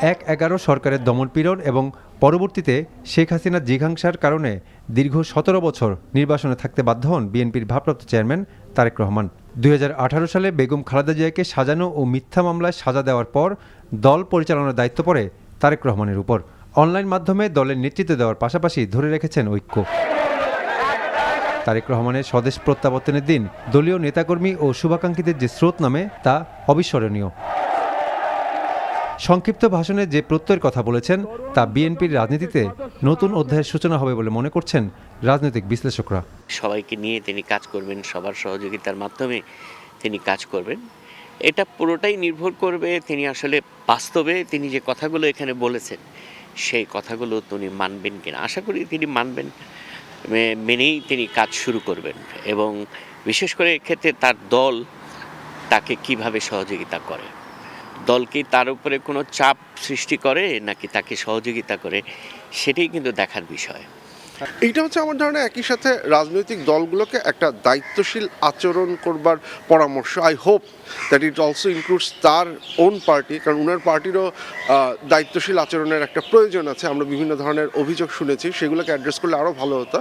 ১/১১ সরকারের দমনপীড়ন এবং পরবর্তীতে শেখ হাসিনার জিঘাংসার কারণে দীর্ঘ ১৭ বছর নির্বাসনে থাকতে বাধ্য হন বিএনপির ভারপ্রাপ্ত চেয়ারম্যান তারেক রহমান। ২০১৮ সালে বেগম খালেদা জিয়াকে সাজানো ও মিথ্যা মামলায় সাজা দেওয়ার পর দল পরিচালনার দায়িত্ব পড়ে তারেক রহমানের উপর। অনলাইন মাধ্যমে দলের নেতৃত্ব দেওয়ার পাশাপাশি ধরে রেখেছেন ঐক্য। তারেক রহমানের স্বদেশ প্রত্যাবর্তনের দিন দলীয় নেতাকর্মী ও শুভাকাঙ্ক্ষীদের যে স্রোত নামে তা অবিস্মরণীয়। সংক্ষিপ্ত ভাষণে যে প্রত্যয়ের কথা বলেছেন তা বিএনপির রাজনীতিতে নতুন অধ্যায়ের সূচনা হবে বলে মনে করছেন রাজনৈতিক বিশ্লেষকরা। সবাইকে নিয়ে তিনি কাজ করবেন, সবার সহযোগিতার মাধ্যমে তিনি কাজ করবেন। এটা পুরোটাই নির্ভর করবে তিনি আসলে বাস্তবে তিনি যে কথাগুলো এখানে বলেছেন সেই কথাগুলো তিনি মানবেন কিনা। আশা করি তিনি মানবেন, মেনেই তিনি কাজ শুরু করবেন এবং বিশেষ করে এক্ষেত্রে তার দল তাকে কিভাবে সহযোগিতা করে, দল কি তার উপরে কোনো চাপ সৃষ্টি করে নাকি তাকে সহযোগিতা করে, সেটাই কিন্তু দেখার বিষয়। এইটা হচ্ছে আমার ধারণা একই সাথে রাজনৈতিক দলগুলোকে একটা দায়িত্বশীল আচরণ করবার পরামর্শ। I hope that it also includes তার ওন পার্টি, কারণ ওনার পার্টিরও দায়িত্বশীল আচরণের একটা প্রয়োজন আছে। আমরা বিভিন্ন ধরনের অভিযোগ শুনেছি, সেগুলোকে অ্যাড্রেস করলে আরও ভালো হতো।